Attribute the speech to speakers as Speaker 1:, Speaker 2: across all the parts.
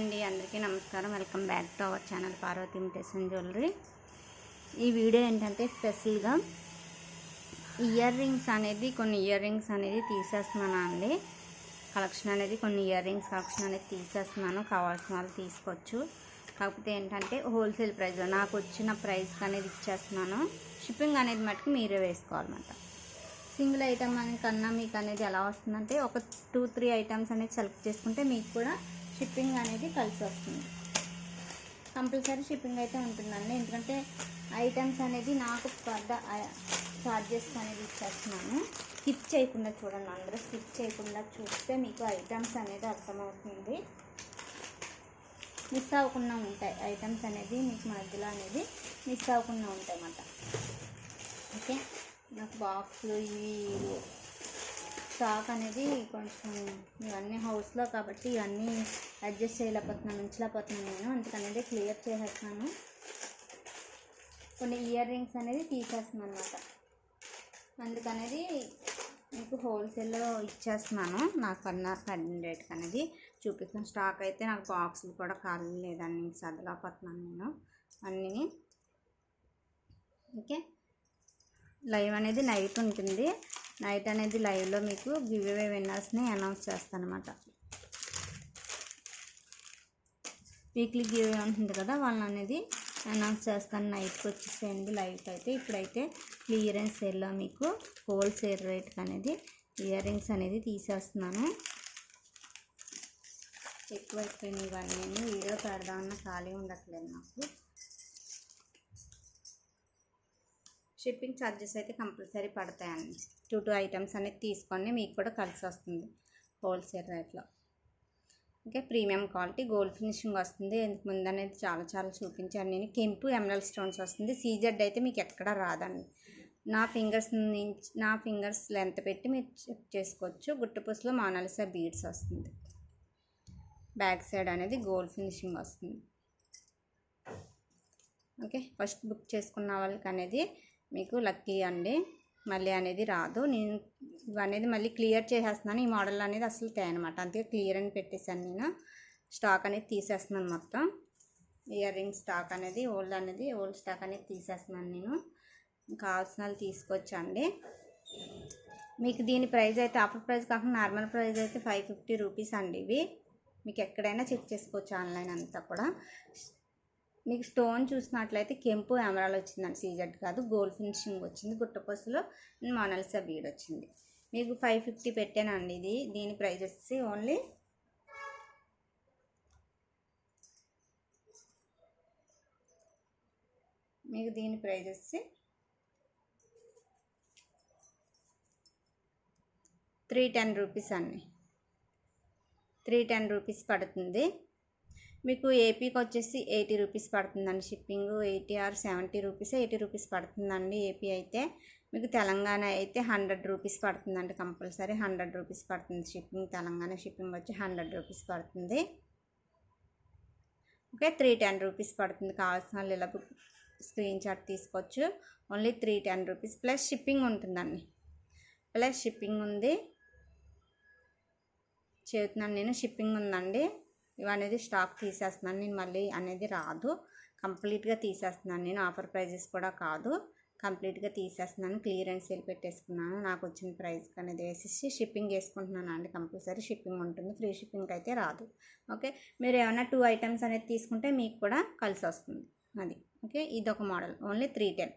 Speaker 1: అండి, అందరికీ నమస్కారం. Welcome back to our channel Parvathi imitation jewellery. ఈ వీడియో ఏంటంటే స్పెషల్గా కొన్ని ఇయర్ రింగ్స్ అనేది తీసేస్తున్నాను అండి. కొన్ని ఇయర్ రింగ్స్ కలెక్షన్ అనేది తీసేస్తున్నాను. కావాల్సిన వాళ్ళు తీసుకోవచ్చు. కాకపోతే ఏంటంటే హోల్సేల్ ప్రైస్లో నాకు వచ్చిన ప్రైస్కి అనేది ఇచ్చేస్తున్నాను. షిప్పింగ్ అనేది మటుకు మీరే వేసుకోవాలన్నమాట. సింగిల్ ఐటమ్ కన్నా మీకు అనేది ఎలా వస్తుందంటే ఒక 2-3 ఐటమ్స్ అనేది సెలెక్ట్ చేసుకుంటే మీకు కూడా షిప్పింగ్ అనేది కలిసి వస్తుంది. కంపల్సరీ షిప్పింగ్ అయితే ఉంటుందండి. ఎందుకంటే ఐటమ్స్ అనేది నాకు పెద్ద చార్జెస్ అనేది ఇచ్చేస్తున్నాను. స్కిప్ చేయకుండా చూడండి, అందరూ స్కిప్ చేయకుండా చూస్తే మీకు ఐటమ్స్ అనేది అర్థమవుతుంది. మిస్ అవ్వకుండా ఉంటాయి ఐటమ్స్ అనేది, మీకు మధ్యలో అనేది మిస్ అవ్వకుండా ఉంటాయి అన్నమాట. ఓకే, నాకు బాక్స్లు ఇవి స్టాక్ అనేది కొంచెం ఇవన్నీ హౌస్లో కాబట్టి ఇవన్నీ అడ్జస్ట్ ఉంచలేకపోతున్నాను నేను. అందుకనేది క్లియర్ చేసేస్తున్నాను. కొన్ని ఇయర్ రింగ్స్ అనేది తీసేస్తున్నాను అన్నమాట. అందుకనేది మీకు హోల్సేల్లో ఇచ్చేస్తున్నాను. నాకు పడిన రేట్కి అనేది చూపిస్తాను. స్టాక్ అయితే నాకు బాక్సులు కూడా ఖాళీ లేదండి, సర్దలేకపోతున్నాను నేను అన్నీ. ఓకే, లైవ్ అనేది నైట్ ఉంటుంది. నైట్ అనేది లైవ్లో మీకు గివ్ అవే విన్నర్స్ని అనౌన్స్ చేస్తాను అనమాట. వీక్లీ గివ్ అవే ఉంటుంది కదా, వాళ్ళని అనేది అనౌన్స్ చేస్తాను. నైట్కి వచ్చేసేయండి లైవ్కి అయితే. ఇప్పుడైతే క్లియరెన్స్ సేల్లో మీకు హోల్సేల్ రేట్కి అనేది ఇయర్ రింగ్స్ అనేది తీసేస్తున్నాను. ఎక్కువైపోయినాయి ఇవన్నీ, వీడియో పెడదామన్న ఖాళీ ఉండట్లేదు నాకు. షిప్పింగ్ ఛార్జెస్ అయితే కంపల్సరీ పడతాయండి. 2 ఐటమ్స్ అనేది తీసుకోండి, మీకు కూడా కలిసి వస్తుంది హోల్సేల్ రేట్లో. Okay, premium quality gold finishing వస్తుంది. ఎందుకు ముందు అనేది చాలా చూపించాను నేను. కెంపు ఎమరల్డ్ స్టోన్స్ వస్తుంది. సీజెడ్ అయితే మీకు ఎక్కడా రాదండి. నా ఫింగర్స్ లెంత్ పెట్టి మీరు చెక్ చేసుకోవచ్చు. గుట్టపూసలో మోనాలిసా బీడ్స్ వస్తుంది. బ్యాక్ సైడ్ అనేది గోల్డ్ ఫినిషింగ్ వస్తుంది. ఓకే, ఫస్ట్ బుక్ చేసుకున్న వాళ్ళకి అనేది మీకు లక్కీ అండి, మళ్ళీ అనేది రాదు. నేను ఇవనేది మళ్ళీ క్లియర్ చేసేస్తున్నాను. ఈ మోడల్ అనేది అసలు తేనమాట, అందుకే క్లియర్ అని పెట్టేశాను నేను. స్టాక్ అనేది తీసేస్తున్నాను మొత్తం. ఇయర్ రింగ్ స్టాక్ అనేది ఓల్డ్ స్టాక్ అనేది తీసేస్తున్నాను నేను. కావాల్సిన వాళ్ళు తీసుకొచ్చండి. మీకు దీని ప్రైస్ అయితే ఆఫర్ ప్రైస్ కాకుండా నార్మల్ ప్రైస్ అయితే 550 రూపీస్ అండి. ఇవి మీకు ఎక్కడైనా చెక్ చేసుకోవచ్చు, ఆన్లైన్ అంతా కూడా. మీకు స్టోన్ చూసినట్లయితే కెంపు ఎమరాల్డ్ వచ్చిందండి, సీజెడ్ కాదు. గోల్డ్ ఫినిషింగ్ వచ్చింది. గుట్టపూసలో మోనాలిసా బీడ్ వచ్చింది. మీకు 550 పెట్టానండి. దీని ప్రైస్ వచ్చి ఓన్లీ మీకు దీని ప్రైస్ వచ్చి 310 రూపీస్ అండి. 310 రూపీస్ పడుతుంది. మీకు ఏపీకి వచ్చేసి 80 రూపీస్ పడుతుందండి షిప్పింగ్. 80 or 70 రూపీస్, 80 రూపీస్ పడుతుందండి ఏపీ అయితే. మీకు తెలంగాణ అయితే 100 రూపీస్ పడుతుందండి. కంపల్సరీ 100 రూపీస్ పడుతుంది షిప్పింగ్. తెలంగాణ షిప్పింగ్ వచ్చి 100 రూపీస్ పడుతుంది. ఓకే, 310 రూపీస్ పడుతుంది. కావాల్సిన వాళ్ళు ఇలా స్క్రీన్ షాట్ తీసుకోవచ్చు. ఓన్లీ 310 రూపీస్ ప్లస్ షిప్పింగ్ ఉంటుందండి. ప్లస్ షిప్పింగ్ ఉంది చెబుతున్నాను నేను. షిప్పింగ్ ఉందండి. ఇవనేది స్టాక్ తీసేస్తున్నాను నేను, మళ్ళీ అనేది రాదు. కంప్లీట్గా తీసేస్తున్నాను నేను. ఆఫర్ ప్రైజెస్ కూడా కాదు, కంప్లీట్గా తీసేస్తున్నాను. క్లియరెన్స్ సేల్ పెట్టేసుకున్నాను. నాకు వచ్చిన ప్రైస్కి అనేది వేసేసి షిప్పింగ్ వేసుకుంటున్నాను అండి. కంపల్సరీ షిప్పింగ్ ఉంటుంది, ఫ్రీ షిప్పింగ్ అయితే రాదు. ఓకే, మీరు ఏమైనా 2 ఐటమ్స్ అనేది తీసుకుంటే మీకు కూడా కలిసి వస్తుంది అది. ఓకే, ఇదొక మోడల్ ఓన్లీ 310.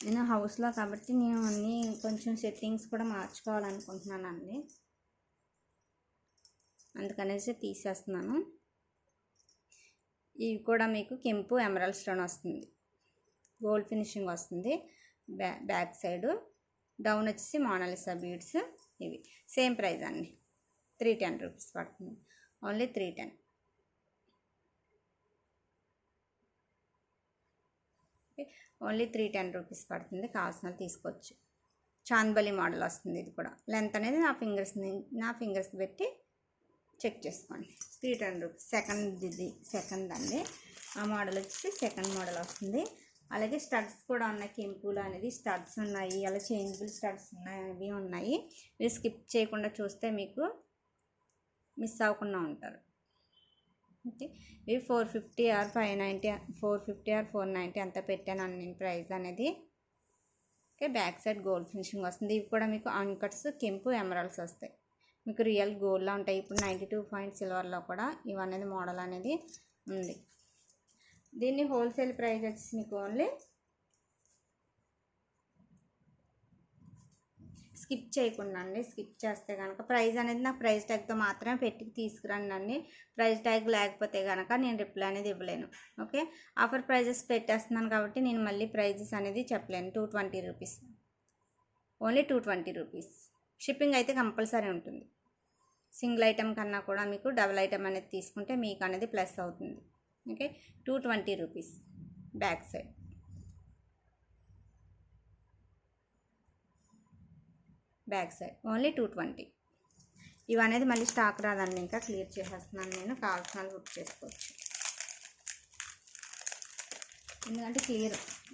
Speaker 1: నేను హౌస్లో కాబట్టి నేను అన్నీ కొంచెం సెట్టింగ్స్ కూడా మార్చుకోవాలనుకుంటున్నాను అండి, అందుకనేసి తీసేస్తున్నాను. ఇవి కూడా మీకు కెంపు ఎమరాల్డ్ స్టోన్ వస్తుంది. గోల్డ్ ఫినిషింగ్ వస్తుంది. బ్యాక్ సైడు డౌన్ వచ్చేసి మోనాలిసా బీడ్స్. ఇవి సేమ్ ప్రైస్ అండి. 310 రూపీస్ పడుతుంది. ఓన్లీ 310. ఓన్లీ 310 రూపీస్ పడుతుంది. కావాల్సిన తీసుకోవచ్చు. చాంద్బలి మోడల్ వస్తుంది. ఇది కూడా లెంత్ అనేది నా ఫింగర్స్ పెట్టి చెక్ చేసుకోండి. 310 రూపీస్. సెకండ్ అండి. ఆ మోడల్ వచ్చి సెకండ్ మోడల్ వస్తుంది. అలాగే స్టడ్స్ కూడా ఉన్నాయి. కెంపులు అనేది స్టడ్స్ ఉన్నాయి, అలా చేంజబుల్ స్టడ్స్ ఉన్నాయి, అవి ఉన్నాయి. మీరు స్కిప్ చేయకుండా చూస్తే మీకు మిస్ అవ్వకుండా ఉంటారు. ఓకే, ఇవి 450 ఆర్ 590, 450 ఆర్ 490 అంత పెట్టాను నేను ప్రైస్ అనేది. Okay, back side gold finishing వస్తుంది. ఇవి కూడా మీకు అన్కట్స్ కెంపు ఎమరాల్డ్స్ వస్తాయి, మీకు రియల్ గోల్డ్లా ఉంటాయి. ఇప్పుడు 92 పాయింట్ సిల్వర్లో కూడా ఇవనేది మోడల్ అనేది ఉంది. దీన్ని హోల్సేల్ ప్రైస్ వచ్చి మీకు ఓన్లీ స్కిప్ చేయకుండా అండి, స్కిప్ చేస్తే కనుక ప్రైస్ అనేది నాకు ప్రైస్ ట్యాగ్తో మాత్రమే పెట్టి తీసుకురండి అండి. ప్రైస్ ట్యాగ్ లేకపోతే కనుక నేను రిప్లై అనేది ఇవ్వలేను. ఓకే, ఆఫర్ ప్రైజెస్ పెట్టేస్తున్నాను కాబట్టి నేను మళ్ళీ ప్రైజెస్ అనేది చెప్పలేను. 220 రూపీస్, ఓన్లీ 220 రూపీస్. షిప్పింగ్ అయితే కంపల్సరీ ఉంటుంది. సింగిల్ ఐటెం కన్నా కూడా మీకు డబుల్ ఐటెం అనేది తీసుకుంటే మీకు అనేది ప్లస్ అవుతుంది. Okay, 220 rupees. Back side only 220. ఇవి అనేది మళ్ళీ స్టాక్ రాదండి, ఇంకా క్లియర్ చేసేస్తున్నాను నేను. కావాల్సిన వాళ్ళు బుక్ చేసుకోవచ్చు, ఎందుకంటే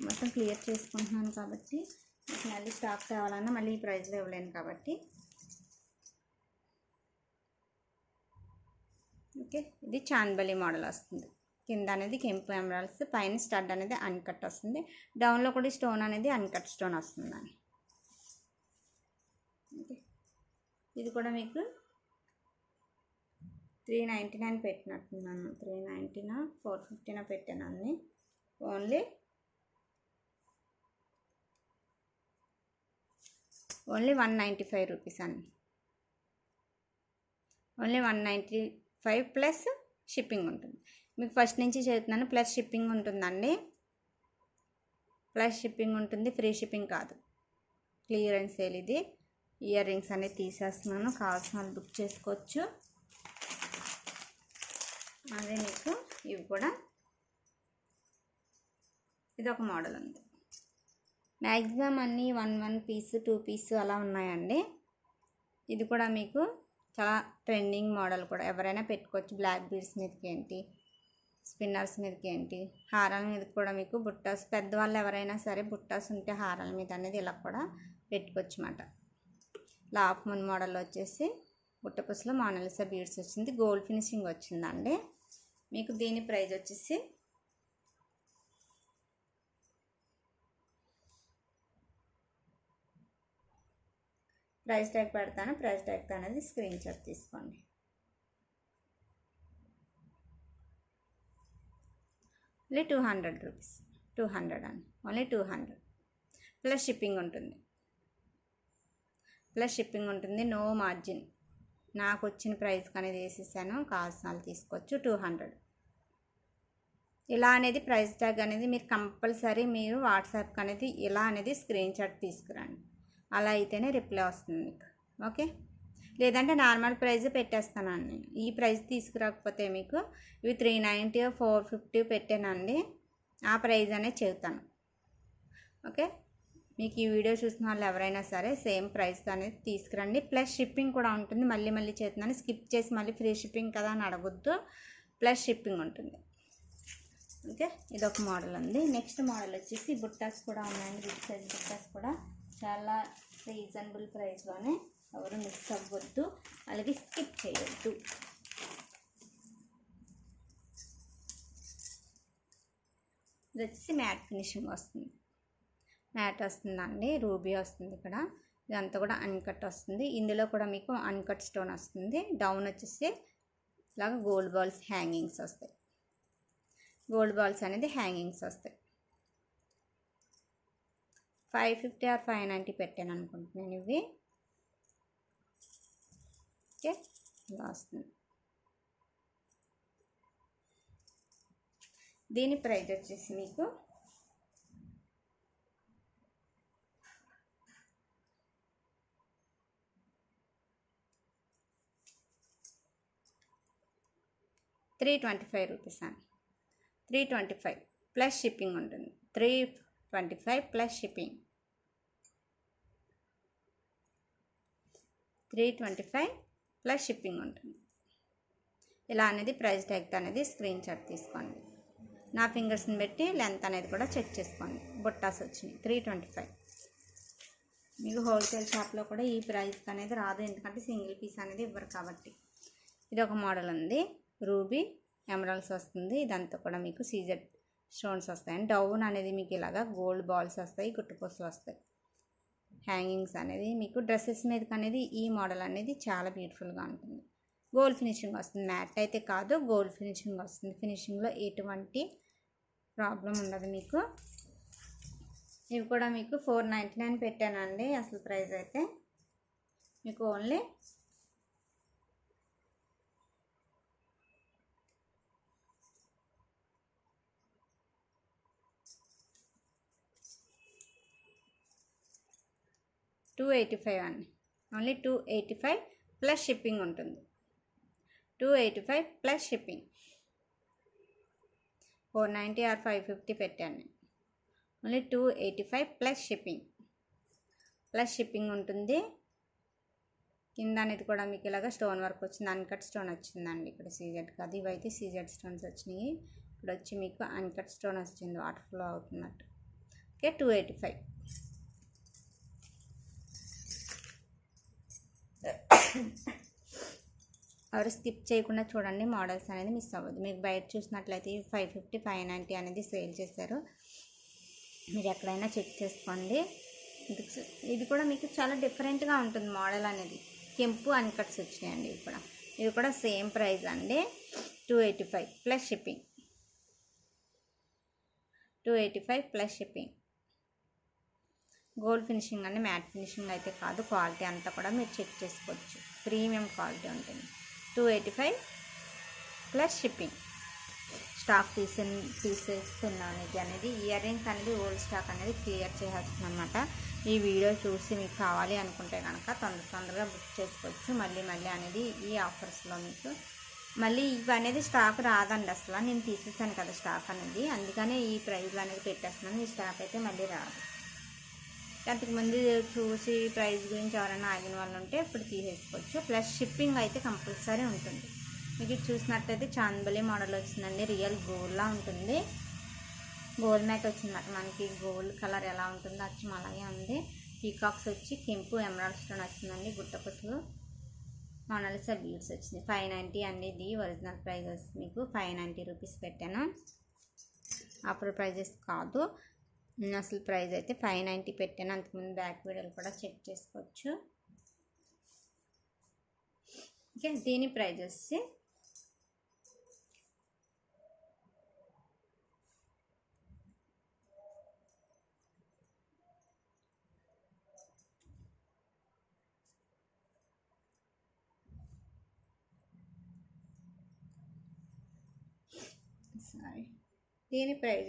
Speaker 1: మొత్తం క్లియర్ చేసుకుంటున్నాను కాబట్టి మళ్ళీ స్టాక్ కావాలన్నా మళ్ళీ ఈ ప్రైస్లో ఇవ్వలేను కాబట్టి. ఓకే, ఇది చాన్బలి మోడల్ వస్తుంది. కింద అనేది కెంపు ఎమరాల్డ్స్, పైన స్టడ్ అనేది అన్కట్ వస్తుంది. డౌన్లో కూడా స్టోన్ అనేది అన్కట్ స్టోన్ వస్తుందని. ఓకే, ఇది కూడా మీకు 399 పెట్టినట్టున్నాను. 390 450 పెట్టాను అన్ని. ఓన్లీ 195 రూపీస్ అండి. ఓన్లీ 195 ప్లస్ షిప్పింగ్ ఉంటుంది. మీకు ఫస్ట్ నుంచి చెబుతున్నాను, ప్లస్ షిప్పింగ్ ఉంటుందండి. ప్లస్ షిప్పింగ్ ఉంటుంది, ఫ్రీ షిప్పింగ్ కాదు. క్లియరెన్స్ సేల్ ఇది. ఇయర్ రింగ్స్ అనేది తీసేస్తున్నాను, కావాల్సిన వాళ్ళు బుక్ చేసుకోవచ్చు. అదే మీకు ఇవి కూడా ఇది ఒక మోడల్ ఉంది. మ్యాక్సిమం అన్నీ 1 పీస్ 2 పీస్ అలా ఉన్నాయండి. ఇది కూడా మీకు చాలా ట్రెండింగ్ మోడల్ కూడా, ఎవరైనా పెట్టుకోవచ్చు. బ్లాక్ బీడ్స్ మీదకి ఏంటి, స్పిన్నర్స్ మీదకి ఏంటి, హారాల మీద కూడా మీకు బుట్టాస్, పెద్దవాళ్ళు ఎవరైనా సరే బుట్టాస్ ఉంటే హారాల మీద అనేది ఇలా కూడా పెట్టుకోవచ్చు అన్నమాట. లాఫ్ మూన్ మోడల్ వచ్చేసి బుట్టపూసలో మోనాలిసా బీడ్స్ వచ్చింది, గోల్డ్ ఫినిషింగ్ వచ్చిందండి. మీకు దీని ప్రైస్ వచ్చేసి ప్రైస్ ట్యాగ్ పెడతాను, ప్రైస్ ట్యాగ్ అనేది స్క్రీన్ షాట్ తీసుకోండి. Only 200 rupees. 200 అండి, ఓన్లీ 200 ప్లస్ షిప్పింగ్ ఉంటుంది. No margin. నాకు వచ్చిన ప్రైస్కి అనేది వేసేసాను, కావాల్సిన వాళ్ళు తీసుకోవచ్చు. 200 ఇలా అనేది ప్రైస్ ట్యాగ్ అనేది మీరు కంపల్సరీ మీరు వాట్సాప్కి అనేది ఇలా అనేది స్క్రీన్ షాట్ తీసుకురండి. అలా అయితేనే రిప్లై వస్తుంది మీకు. ఓకే, లేదంటే నార్మల్ ప్రైస్ పెట్టేస్తానండి నేను. ఈ ప్రైస్ తీసుకురాకపోతే మీకు ఇవి 390 450 పెట్టానండి, ఆ ప్రైస్ అనేది చెబుతాను. ఓకే, మీకు ఈ వీడియో చూసిన వాళ్ళు ఎవరైనా సరే సేమ్ ప్రైస్ అనేది తీసుకురండి. ప్లస్ షిప్పింగ్ కూడా ఉంటుంది. మళ్ళీ చేస్తున్నాను, స్కిప్ చేసి మళ్ళీ ఫ్రీ షిప్పింగ్ కదా అని అడగొద్దు, ప్లస్ షిప్పింగ్ ఉంటుంది. ఓకే, ఇదొక మోడల్ ఉంది. నెక్స్ట్ మోడల్ వచ్చేసి బుట్టాస్ కూడా ఉన్నాయండి. బిగ్ సైజ్ బుట్టాస్ కూడా చాలా రీజనబుల్ ప్రైస్లోనే, ఎవరు మిస్ అవ్వద్దు, అలాగే స్కిప్ చేయొద్దు. ఇది వచ్చేసి మ్యాట్ ఫినిషింగ్ వస్తుంది. మ్యాట్ వస్తుందండి, రూబీ వస్తుంది. ఇక్కడ ఇదంతా కూడా అన్కట్ వస్తుంది. ఇందులో కూడా మీకు అన్కట్ స్టోన్ వస్తుంది. డౌన్ వచ్చేసి ఇలాగ గోల్డ్ బాల్స్ హ్యాంగింగ్స్ వస్తాయి. గోల్డ్ బాల్స్ అనేది హ్యాంగింగ్స్ వస్తాయి. 550 ఆర్ 590 పెట్టాను అనుకుంటున్నాను ఇవి. ఓకే, ఇలా వస్తుంది. దీని ప్రైస్ వచ్చేసి మీకు ₹325 అండి. 325 ప్లస్ షిప్పింగ్ ఉంటుంది. 325 ప్లస్ షిప్పింగ్. 325 ప్లస్ షిప్పింగ్ ఉంటుంది. ఇలా అనేది ప్రైస్ ట్యాగ్ అనేది స్క్రీన్ షాట్ తీసుకోండి. నా ఫింగర్స్ని పెట్టి లెంత్ అనేది కూడా చెక్ చేసుకోండి. బుట్టాస్ వచ్చినాయి 325. మీకు హోల్సేల్ షాప్లో కూడా ఈ ప్రైస్ అనేది రాదు, ఎందుకంటే సింగిల్ పీస్ అనేది ఇవ్వరు కాబట్టి. ఇది ఒక మోడల్ ఉంది, రూబీ ఎమరాల్డ్స్ వస్తుంది. ఇదంతా కూడా మీకు సీజెడ్ స్టోన్స్ వస్తాయి. అండ్ డౌన్ అనేది మీకు ఇలాగా గోల్డ్ బాల్స్ వస్తాయి, గుట్టుపూసలు వస్తాయి. హ్యాంగింగ్స్ అనేది మీకు డ్రెస్సెస్ మీదకి అనేది ఈ మోడల్ అనేది చాలా బ్యూటిఫుల్గా ఉంటుంది. గోల్డ్ ఫినిషింగ్ వస్తుంది, మ్యాట్ అయితే కాదు, గోల్డ్ ఫినిషింగ్ వస్తుంది. ఫినిషింగ్లో ఎటువంటి ప్రాబ్లం ఉండదు మీకు. ఇవి కూడా మీకు 499 పెట్టానండి. అసలు ప్రైస్ అయితే మీకు ఓన్లీ 285 అండి. ఓన్లీ 285 ప్లస్ షిప్పింగ్ ఉంటుంది. 285 ప్లస్ షిప్పింగ్. 490 ఆర్ 550 పెట్టాను. Only 285 plus shipping. Plus shipping ఉంటుంది. కింద అనేది కూడా మీకు ఇలాగ స్టోన్ వర్క్ వచ్చింది, అన్కట్ స్టోన్ వచ్చిందండి. ఇక్కడ సీజెడ్ కాదు, ఇవైతే సీజెడ్ స్టోన్స్ వచ్చినాయి. ఇక్కడ వచ్చి మీకు అన్కట్ స్టోన్ వచ్చింది, వాటర్ ఫ్లో అవుతున్నట్టు. ఓకే, 285. ఎవరు స్కిప్ చేయకుండా చూడండి, మోడల్స్ అనేది మిస్ అవ్వదు. మీకు బయట చూసినట్లయితే 550, 590 అనేది సేల్ చేశారు. మీరు ఎక్కడైనా చెక్ చేసుకోండి. ఇది కూడా మీకు చాలా డిఫరెంట్గా ఉంటుంది మోడల్ అనేది. కెంపు అన్కట్స్ వచ్చినాయండి. ఇది కూడా సేమ్ ప్రైస్ అండి. 285 plus shipping. 285 plus shipping. Gold finishing అండి, మ్యాట్ ఫినిషింగ్ అయితే కాదు. క్వాలిటీ అంతా కూడా మీరు చెక్ చేసుకోవచ్చు, ప్రీమియం క్వాలిటీ ఉంటుంది. 285 ప్లస్ షిప్పింగ్. స్టాక్ తీసేస్తున్నాను అనేది. ఇయర్ రింగ్స్ అనేది ఓల్డ్ స్టాక్ అనేది క్లియర్ చేసేస్తుంది అనమాట. ఈ వీడియో చూసి మీకు కావాలి అనుకుంటే కనుక తొందరగా బుక్ చేసుకోవచ్చు. మళ్ళీ అనేది ఈ ఆఫర్స్లో మీకు మళ్ళీ ఇవి అనేది స్టాక్ రాదండి. అసలు నేను తీసేసాను కదా స్టాక్ అనేది, అందుకనే ఈ ప్రైస్లో అనేది పెట్టేస్తున్నాను. ఈ స్టాక్ అయితే మళ్ళీ రాదు. అంతకుముందు చూసి ప్రైస్ గురించి ఎవరైనా ఆగిన వాళ్ళు ఉంటే ఇప్పుడు తీసేసుకోవచ్చు. ప్లస్ షిప్పింగ్ అయితే కంపల్సరీ ఉంటుంది. మీకు చూసినట్టయితే చాందబలి మోడల్ వచ్చిందండి. రియల్ గోల్డ్లా ఉంటుంది. గోల్డ్ మ్యాట్ వచ్చిందన్నమాట. మనకి గోల్డ్ కలర్ ఎలా ఉంటుందో అచ్చం అలాగే ఉంది. పీకాక్స్ వచ్చి కెంపు ఎమరాల్డ్ స్టోన్ వచ్చిందండి. గుట్టపసులు మొనాలిసా బీడ్స్ వచ్చింది. 590 అండి. ఇది ఒరిజినల్ ప్రైజెస్ మీకు 590 రూపీస్ పెట్టాను. ఆఫర్ ప్రైజెస్ కాదు, అసలు ప్రైస్ అయితే 590 పెట్టాను. అంతకుముందు బ్యాక్ వీడియోలు కూడా చెక్ చేసుకోవచ్చు. ఓకే, దీని ప్రైస్ వచ్చి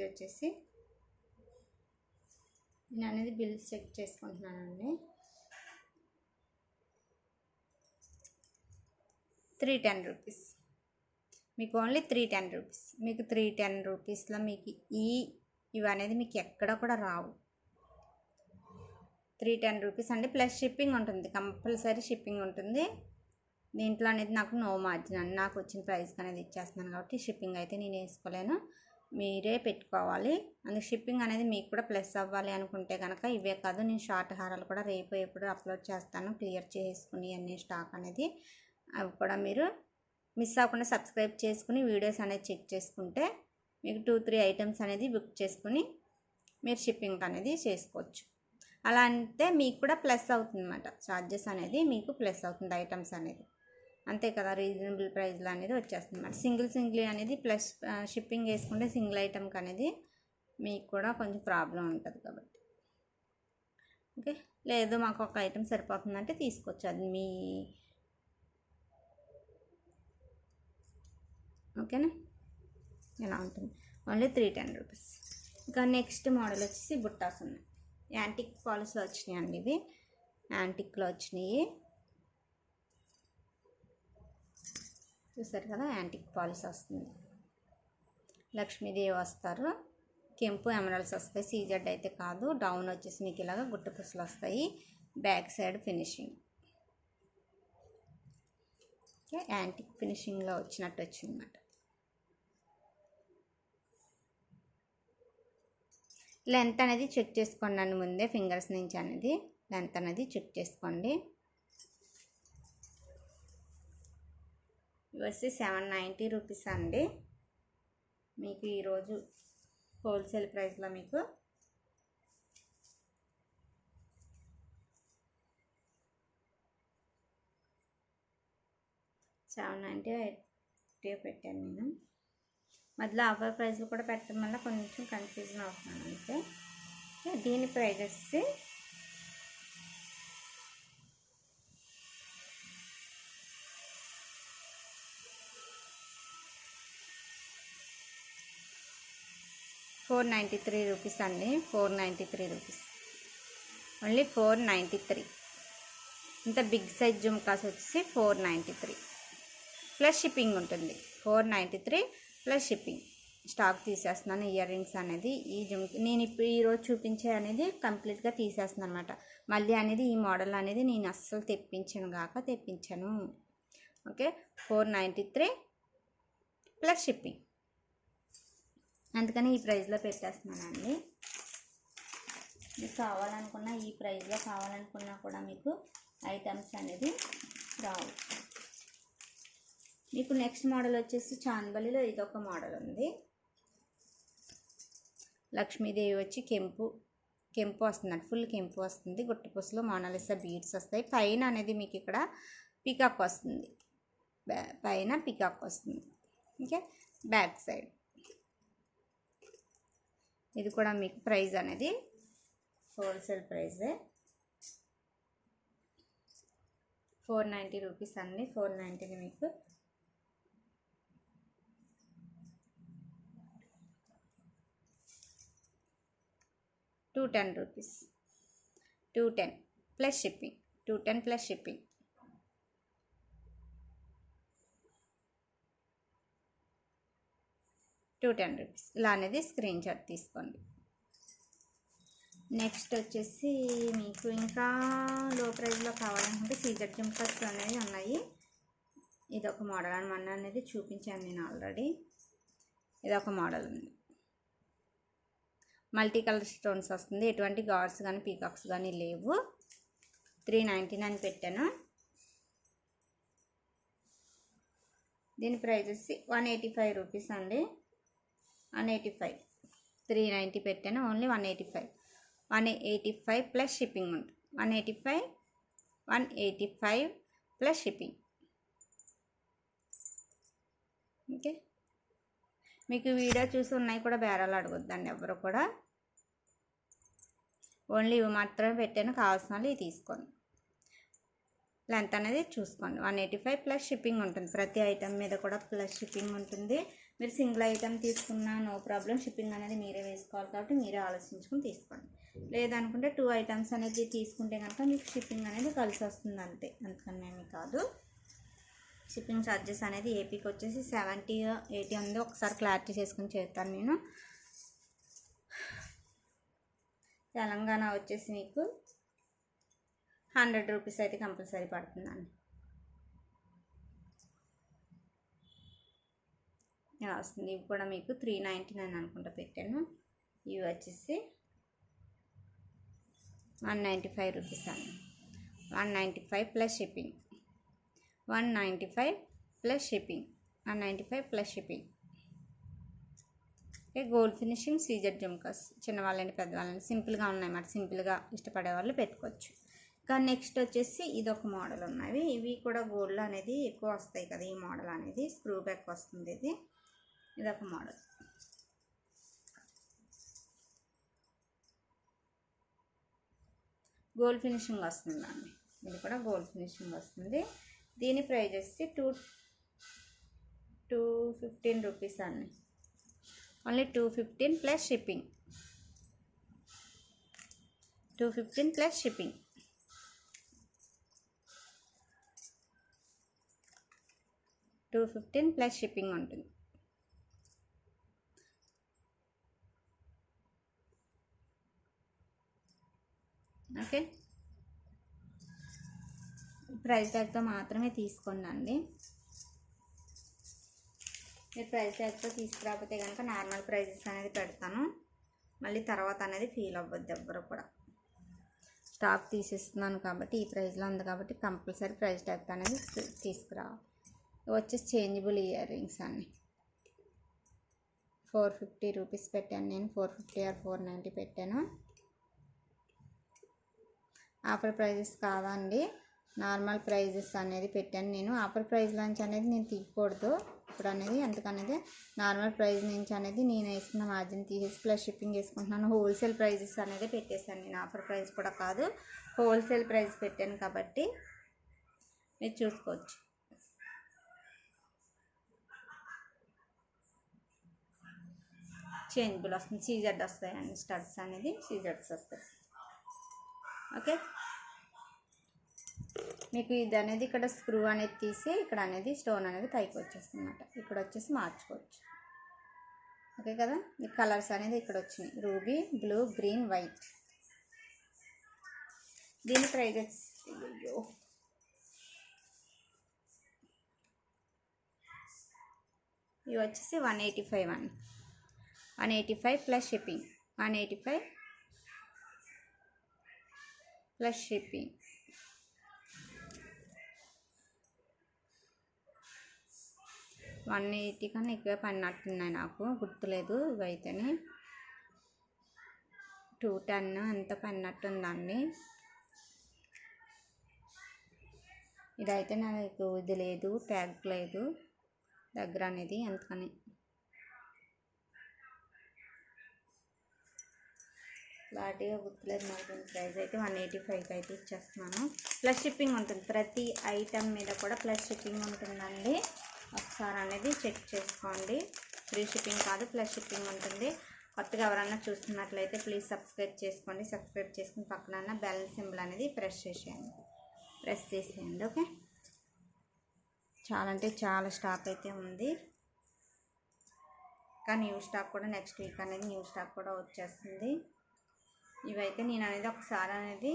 Speaker 1: వచ్చేసి నేను అనేది బిల్స్ చెక్ చేసుకుంటున్నానండి. 310 రూపీస్. మీకు ఓన్లీ 310 రూపీస్. మీకు 310 రూపీస్లో మీకు ఇవి అనేది మీకు ఎక్కడ కూడా రావు. 310 రూపీస్ అండి. ప్లస్ షిప్పింగ్ ఉంటుంది, కంపల్సరీ షిప్పింగ్ ఉంటుంది. దీంట్లో అనేది నాకు నో మార్జిన్ అండి. నాకు వచ్చిన ప్రైస్కి అనేది ఇచ్చేస్తున్నాను కాబట్టి షిప్పింగ్ అయితే నేను వేసుకోలేను, మీరే పెట్టుకోవాలి. అందుకు షిప్పింగ్ అనేది మీకు కూడా ప్లస్ అవ్వాలి అనుకుంటే కనుక ఇవే కాదు, నేను షార్ట్ హారాలు కూడా రేపు ఎప్పుడు అప్లోడ్ చేస్తాను, క్లియర్ చేసుకుని అన్ని స్టాక్ అనేది. అవి కూడా మీరు మిస్ అవ్వకుండా సబ్స్క్రైబ్ చేసుకుని వీడియోస్ అనేది చెక్ చేసుకుంటే మీకు 2-3 ఐటమ్స్ అనేది బుక్ చేసుకుని మీరు షిప్పింగ్ అనేది చేసుకోవచ్చు. అలా అంటే మీకు కూడా ప్లస్ అవుతుంది అన్నమాట. ఛార్జెస్ అనేది మీకు ప్లస్ అవుతుంది, ఐటమ్స్ అనేది అంతే కదా. రీజనబుల్ ప్రైస్లో అనేది వచ్చేస్తుంది అన్నమాట. సింగిల్ అనేది ప్లస్ షిప్పింగ్ వేసుకుంటే సింగిల్ ఐటమ్కి అనేది మీకు కూడా కొంచెం ప్రాబ్లం ఉంటుంది కాబట్టి. ఓకే, లేదు మాకు ఒక ఐటమ్ సరిపోతుందంటే తీసుకోవచ్చు, అది మీ ఓకేనా. ఇలా ఉంటుంది. Only 310 rupees. ఇంకా నెక్స్ట్ మోడల్ వచ్చేసి బుట్టాస్ ఉన్నాయి. యాంటిక్ పాలిస్లో వచ్చినాయి అండి. ఇవి యాంటిక్లో వచ్చినాయి, చూసారు కదా. యాంటిక్ పాలిస్ వస్తుంది, లక్ష్మీదేవి వస్తారు, కెంపు ఎమరాల్డ్స్ వస్తాయి. సీజెడ్ అయితే కాదు. డౌన్ వచ్చేసి మీకు ఇలాగా గుట్టపూసలు వస్తాయి, back side finishing. Okay, antique ఫినిషింగ్లో వచ్చినట్టు వచ్చిందన్నమాట. లెంత్ అనేది చెక్ చేసుకోండి ముందే, ఫింగర్స్ నుంచి అనేది లెంత్ అనేది చెక్ చేసుకోండి. ఇవి వచ్చి 790 రూపీస్ అండి. మీకు ఈరోజు హోల్సేల్ ప్రైస్లో మీకు 790 పెట్టాను నేను. మధ్యలో ఆఫర్ ప్రైస్లో కూడా పెట్టడం వల్ల కొంచెం కన్ఫ్యూజన్ అవుతున్నాను అంతే. దీని ప్రైస్ వచ్చి 493 రూపీస్ అండి. 493 రూపీస్, ఓన్లీ 493. ఇంత బిగ్ సైజ్ జుమ్కాస్ వచ్చేసి 493 ప్లస్ షిప్పింగ్ ఉంటుంది. 493 ప్లస్ షిప్పింగ్. స్టాక్ తీసేస్తున్నాను ఇయర్ రింగ్స్ అనేది. నేను ఇప్పుడు ఈరోజు చూపించే అనేది కంప్లీట్గా తీసేస్తున్నాను అనమాట. మళ్ళీ అనేది ఈ మోడల్ అనేది నేను అస్సలు తెప్పించాను. ఓకే, 493 ప్లస్ షిప్పింగ్, అందుకని ఈ ప్రైస్లో పెట్టేస్తున్నానండి. మీకు కావాలనుకున్నా ఈ ప్రైస్లో కావాలనుకున్నా కూడా మీకు ఐటమ్స్ అనేది రావు. మీకు నెక్స్ట్ మోడల్ వచ్చేసి చాందబలిలో ఇదొక మోడల్ ఉంది. లక్ష్మీదేవి వచ్చి కెంపు వస్తుందండి, ఫుల్ కెంపు వస్తుంది. గుట్టపూసలో మోనాలిసా బీడ్స్ వస్తాయి. పైన అనేది మీకు ఇక్కడ పికాక్ వస్తుంది, పైన పికాక్ వస్తుంది. ఓకే, బ్యాక్ సైడ్ ఇది కూడా మీకు ప్రైస్ అనేది హోల్సేల్ ప్రైజే 490 రూపీస్ అండి. 490 మీకు 210 rupees. 210 plus shipping. 210 plus shipping. 210 rupees. ఇలా అనేది స్క్రీన్ షాట్ తీసుకోండి. నెక్స్ట్ వచ్చేసి మీకు ఇంకా లో ప్రైస్లో కావాలనుకుంటే సీజర్ జంపర్స్ అనేవి ఉన్నాయి. ఇదొక మోడల్ అనమాట, అనేది చూపించాను నేను ఆల్రెడీ. ఇదొక మోడల్ ఉంది, మల్టీ కలర్ స్టోన్స్ వస్తుంది. ఎటువంటి గాడ్స్ కానీ పీకాక్స్ కానీ లేవు. 399 పెట్టాను. దీని ప్రైస్ వచ్చి 185 రూపీస్ అండి. 185. 390 పెట్టాను, ఓన్లీ 185. 185 ప్లస్ షిప్పింగ్ ఉంటుంది. 185 ప్లస్ షిప్పింగ్. ఓకే, మీకు వీడియో చూసి ఉన్నాయి కూడా బేరాలు అడగొద్దండి ఎవరు కూడా. ఓన్లీ ఇవి మాత్రమే పెట్టాను, కావాల్సిన వాళ్ళు ఇవి తీసుకోండి. లెంత్ అనేది చూసుకోండి. 185 ప్లస్ షిప్పింగ్ ఉంటుంది. ప్రతి ఐటమ్ మీద కూడా ప్లస్ షిప్పింగ్ ఉంటుంది. మీరు సింగిల్ ఐటమ్ తీసుకున్నా నో ప్రాబ్లం, షిప్పింగ్ అనేది మీరే వేసుకోవాలి కాబట్టి మీరే ఆలోచించుకుని తీసుకోండి. లేదనుకుంటే 2 ఐటమ్స్ అనేది తీసుకుంటే కనుక మీకు షిప్పింగ్ అనేది కలిసి వస్తుంది అంతే, అంతకన్నా ఏమీ కాదు. షిప్పింగ్ ఛార్జెస్ అనేది ఏపీకి వచ్చేసి 70-80 ఉంది. ఒకసారి క్లారిటీ చేసుకుని చేస్తాను నేను. తెలంగాణ వచ్చేసి మీకు 100 రూపీస్ అయితే కంపల్సరీ పడుతుందండి. ఇలా వస్తుంది. ఇవి కూడా మీకు 399 అనుకుంటా పెట్టాను. ఇవి వచ్చేసి 195 రూపీస్ అండి. 195 plus shipping. 195 plus shipping. 195 plus shipping. Gold finishing సీజర్ జుమ్కాస్ చిన్నవాళ్ళని పెద్దవాళ్ళని సింపుల్గా ఉన్నాయన్నమాట. సింపుల్గా ఇష్టపడే వాళ్ళు పెట్టుకోవచ్చు. ఇంకా నెక్స్ట్ వచ్చేసి ఇదొక మోడల్ ఉన్నవి. ఇవి కూడా గోల్డ్ అనేది ఎక్కువ వస్తాయి కదా. ఈ మోడల్ అనేది స్క్రూ బ్యాక్ వస్తుంది. ఇదొక మోడల్. గోల్డ్ ఫినిషింగ్ వస్తుందండి. ఇది కూడా గోల్డ్ ఫినిషింగ్ వస్తుంది. దీని ప్రైస్ వచ్చి 215 రూపీస్ అండి. Only 215 plus shipping. 215 plus shipping. 215 plus shipping ఉంటుంది. ఓకే, ప్రైస్ ట్యాగ్తో మాత్రమే తీసుకోండి. మీరు ప్రైస్ ట్యాగ్తో తీసుకురాకపోతే కనుక నార్మల్ ప్రైజెస్ అనేది పెడతాను. మళ్ళీ తర్వాత అనేది ఫీల్ అవ్వద్దు ఎవ్వరు కూడా. స్టాక్ తీసేస్తున్నాను కాబట్టి ఈ ప్రైస్లో ఉంది కాబట్టి కంపల్సరీ ప్రైస్ ట్యాగ్ అనేది తీసుకురావాలి. వచ్చేసి చేంజబుల్ ఇయర్ రింగ్స్ అన్ని 450 రూపీస్ పెట్టాను నేను. 450 ఆర్ 490 పెట్టాను. ఆఫర్ ప్రైజెస్ కాదండి, నార్మల్ ప్రైజెస్ అనేది పెట్టాను నేను. ఆఫర్ ప్రైస్ నుంచి అనేది నేను తీయకూడదు ఇప్పుడు అనేది, అందుకనేది నార్మల్ ప్రైస్ నుంచి అనేది నేను వేసుకున్న మార్జిన్ తీసేసి ప్లస్ షిప్పింగ్ వేసుకుంటున్నాను. హోల్సేల్ ప్రైజెస్ అనేది పెట్టేశాను నేను, ఆఫర్ ప్రైస్ కూడా కాదు, హోల్సేల్ ప్రైస్ పెట్టాను కాబట్టి మీరు చూసుకోవచ్చు. చేంజబుల్ వస్తుంది, సీజెడ్ వస్తాయండి, స్టడ్స్ అనేది సీజెడ్స్ వస్తాయి. ఓకే, మీకు ఇది అనేది ఇక్కడ స్క్రూ అనేది తీసి ఇక్కడ అనేది స్టోన్ అనేది పైకి వచ్చేస్తుంది అన్నమాట. ఇక్కడ వచ్చేసి మార్చుకోవచ్చు. ఓకే కదా, ఈ కలర్స్ అనేది ఇక్కడ వచ్చినాయి, రూబీ, బ్లూ, గ్రీన్, వైట్. దీని ప్రైజెస్ ఇవి వచ్చేసి 185 185 ప్లస్ షిప్పింగ్, 185 ప్లస్ షిప్పింగ్. $180 కన్నా ఎక్కువ పడినట్టున్నాయి, నాకు గుర్తులేదు. ఇవైతేనే 210 ఎంత పడినట్టుందండి. ఇదైతే నాకు ఇది లేదు, ట్యాగ్ లేదు దగ్గర అనేది, అందుకని క్లారిటీగా గుర్తులేదు నాకు. దీని ప్రైస్ అయితే 185 అయితే ఇచ్చేస్తున్నాను. ప్లస్ షిప్పింగ్ ఉంటుంది, ప్రతి ఐటమ్ మీద కూడా ప్లస్ షిప్పింగ్ ఉంటుందండి. ఒకసారి అనేది చెక్ చేసుకోండి. ఫ్రీ షిప్పింగ్ కాదు, ప్లస్ షిప్పింగ్ ఉంటుంది. కొత్తగా ఎవరన్నా చూస్తున్నట్లయితే ప్లీజ్ సబ్స్క్రైబ్ చేసుకోండి. సబ్స్క్రైబ్ చేసుకుని పక్కన బెల్ సింబల్ అనేది ప్రెస్ చేసేయండి. ఓకే, చాలా అంటే చాలా స్టాక్ అయితే ఉంది. కానీ న్యూ స్టాక్ కూడా నెక్స్ట్ వీక్ అనేది న్యూ స్టాక్ కూడా వచ్చేస్తుంది. ఇవైతే నేను అనేది ఒకసారి అనేది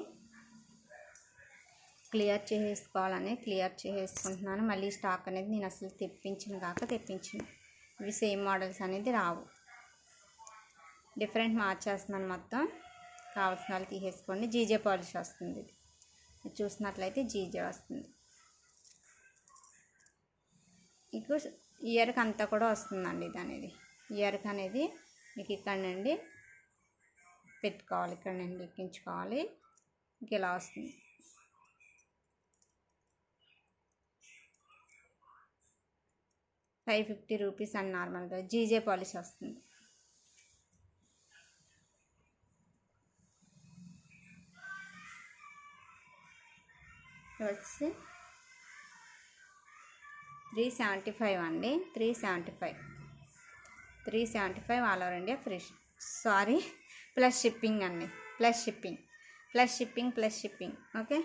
Speaker 1: క్లియర్ చేసేసుకుంటున్నాను. మళ్ళీ స్టాక్ అనేది నేను అసలు తెప్పించిన ఇవి సేమ్ మోడల్స్ అనేది రావు, డిఫరెంట్ మార్చేస్తున్నాను మొత్తం. కావాల్సిన వాళ్ళు తీసేసుకోండి. జీజే పాలిష్ వస్తుంది, చూసినట్లయితే జీజే వస్తుంది. మీకు ఇయర్కి అంతా కూడా వస్తుందండి. ఇది అనేది ఇయర్కి అనేది మీకు ఇక్కడ నుండి పెట్టుకోవాలి, ఇక్కడ నుండి ఎక్కించుకోవాలి. మీకు ఇలా వస్తుంది. $550 అని నార్మల్గా జీజే పాలిష్ వస్తుంది. వచ్చి 375 అండి, 375 all over India free. Sorry, plus shipping అండి, ప్లస్ షిప్పింగ్. ఓకే,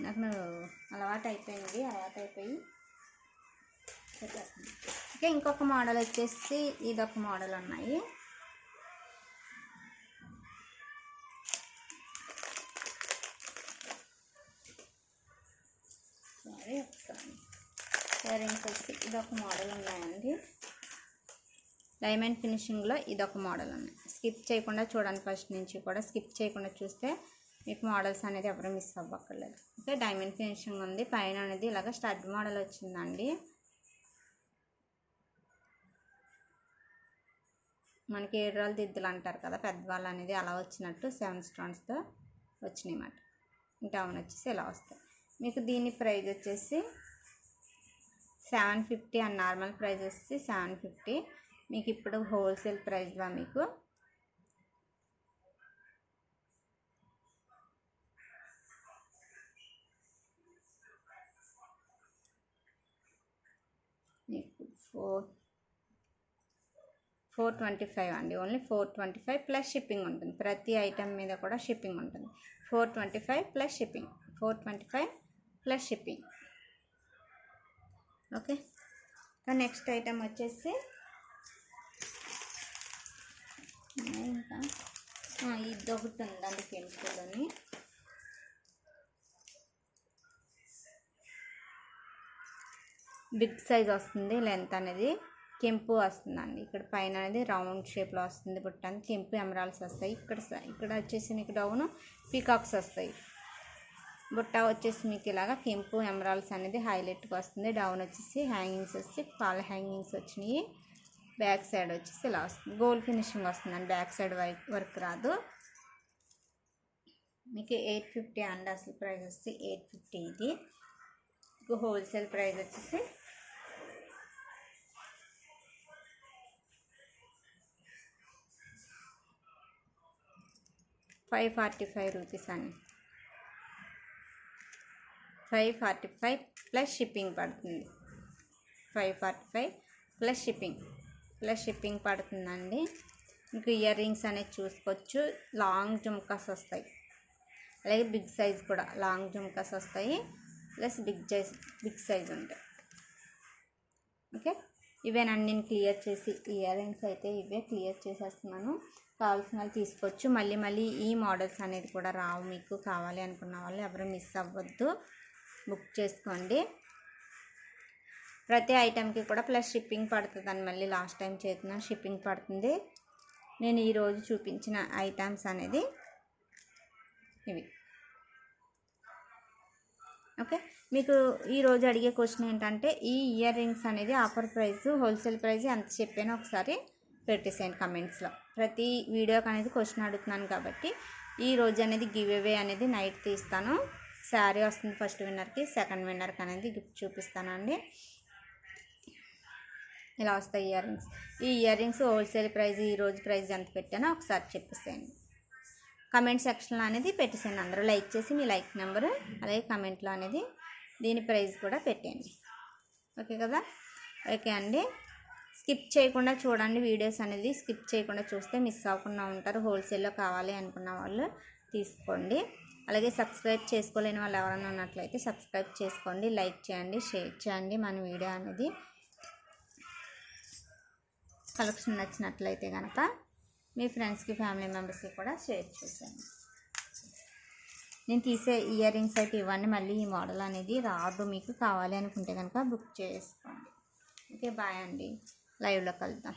Speaker 1: నాకు అలవాటు అయిపోయి ఓకే. ఇంకొక మోడల్ వచ్చేసి ఇదొక మోడల్ ఉన్నాయి. ఒకసారి ఇయర్ రింగ్స్ వచ్చి ఇదొక మోడల్ ఉన్నాయండి. డైమండ్ ఫినిషింగ్లో ఇదొక మోడల్ ఉన్నాయి. స్కిప్ చేయకుండా చూడండి, ఫస్ట్ నుంచి కూడా స్కిప్ చేయకుండా చూస్తే మీకు మోడల్స్ అనేది ఎవరు మిస్ అవ్వక్కర్లేదు. ఓకే, డైమండ్ ఫినిషింగ్ ఉంది. పైన అనేది ఇలాగ స్టడ్ మోడల్ వచ్చిందండి. మనకి 7 రాళ్ళ దిద్దులు అంటారు కదా పెద్దవాళ్ళు అనేది, అలా వచ్చినట్టు 7 స్టోన్స్తో వచ్చినాయి అన్నమాట. డౌన్ వచ్చేసి ఇలా వస్తాయి. మీకు దీని ప్రైస్ వచ్చేసి 750 అండ్ నార్మల్ ప్రైస్ వచ్చేసి 750. మీకు ఇప్పుడు హోల్సేల్ ప్రైస్లో మీకు మీకు 425 అండి. ఓన్లీ 425 ప్లస్ షిప్పింగ్ ఉంటుంది. ప్రతి ఐటమ్ మీద కూడా షిప్పింగ్ ఉంటుంది. 425 plus shipping, 425 plus shipping. Okay, next item వచ్చేసి ఇంకా ఇది ఒకటి ఉందండి, కెంపులోని బిగ్ సైజ్ వస్తుంది. లెంత్ అనేది కెంపు వస్తుందండి. ఇక్కడ పైన అనేది రౌండ్ షేప్లో వస్తుంది. బుట్టానికి కెంపు ఎమరాల్స్ వస్తాయి. ఇక్కడ వచ్చేసి మీకు డౌన్ పీకాక్స్ వస్తాయి. బుట్ట వచ్చేసి మీకు ఇలాగా కెంపు ఎమరాల్స్ అనేది హైలైట్గా వస్తుంది. డౌన్ వచ్చేసి హ్యాంగింగ్స్ వచ్చి పాల హ్యాంగింగ్స్ వచ్చినాయి. బ్యాక్ సైడ్ వచ్చేసి ఇలా వస్తుంది, గోల్డ్ ఫినిషింగ్ వస్తుందండి, బ్యాక్ సైడ్ వర్క్ రాదు. మీకు 850 అండి అసలు ప్రైస్ వచ్చి 850. ఇది మీకు హోల్సేల్ ప్రైస్ వచ్చేసి 545 రూపీస్ అండి. 545 ప్లస్ షిప్పింగ్ పడుతుంది. 545 ప్లస్ షిప్పింగ్ పడుతుందండి. మీకు ఇయర్ రింగ్స్ అనేది చూసుకోవచ్చు, లాంగ్ జుమ్కాస్ వస్తాయి, అలాగే బిగ్ సైజ్ కూడా లాంగ్ జుమ్కాస్ వస్తాయి, ప్లస్ బిగ్ సైజ్ ఉంటాయి. ఓకే, ఇవేనండి నేను క్లియర్ చేసి ఇయర్ రింగ్స్ అయితే ఇవే క్లియర్ చేసేస్తున్నాను. కావాల్సిన వాళ్ళు తీసుకోవచ్చు. మళ్ళీ ఈ మోడల్స్ అనేది కూడా రావు, మీకు కావాలి అనుకున్న వాళ్ళు ఎవరు మిస్ అవ్వద్దు, బుక్ చేసుకోండి. ప్రతి ఐటెంకి కూడా ప్లస్ షిప్పింగ్ పడుతుందని మళ్ళీ లాస్ట్ టైం చేసిన షిప్పింగ్ పడుతుంది. నేను ఈరోజు చూపించిన ఐటమ్స్ అనేది ఇవి. ఓకే, మీకు ఈరోజు అడిగే క్వశ్చన్ ఏంటంటే ఈ ఇయర్ రింగ్స్ అనేది ఆఫర్ ప్రైస్ హోల్సేల్ ప్రైస్ ఎంత చెప్పానో ఒకసారి పెట్టేసేయండి కమెంట్స్లో. ప్రతి వీడియోకి అనేది క్వశ్చన్ అడుగుతున్నాను కాబట్టి ఈరోజు అనేది గివ్ అవే అనేది నైట్ తీస్తాను. శారీ వస్తుంది ఫస్ట్ విన్నర్కి, సెకండ్ విన్నర్కి అనేది గిఫ్ట్ చూపిస్తానండి. ఇలా వస్తాయి ఇయర్ రింగ్స్. ఈ ఇయర్ రింగ్స్ హోల్సేల్ ప్రైస్ ఈరోజు ప్రైస్ ఎంత పెట్టానో ఒకసారి చెప్పేసేయండి, కమెంట్ సెక్షన్లో అనేది పెట్టేసేయండి. అందరూ లైక్ చేసి మీ లైక్ నెంబరు అలాగే కమెంట్లో అనేది దీని ప్రైస్ కూడా పెట్టేయండి. ఓకే కదా? ఓకే అండి, స్కిప్ చేయకుండా చూడండి వీడియోస్ అనేది, స్కిప్ చేయకుండా చూస్తే మిస్ అవ్వకుండా ఉంటారు. హోల్సేల్లో కావాలి అనుకున్న వాళ్ళు తీసుకోండి. అలాగే సబ్స్క్రైబ్ చేసుకోలేని వాళ్ళు ఎవరైనా ఉన్నట్లయితే సబ్స్క్రైబ్ చేసుకోండి, లైక్ చేయండి, షేర్ చేయండి. మన వీడియో అనేది కలెక్షన్ నచ్చినట్లయితే కనుక మీ ఫ్రెండ్స్కి ఫ్యామిలీ మెంబర్స్కి కూడా షేర్ చేసేయండి. నేను తీసే ఇయర్ రింగ్స్ అయితే ఇవ్వండి, మళ్ళీ ఈ మోడల్ అనేది రాదు. మీకు కావాలి అనుకుంటే కనుక బుక్ చేసుకోండి. ఓకే, బాయ్ అండి, లైవ్లో కలుద్దాం.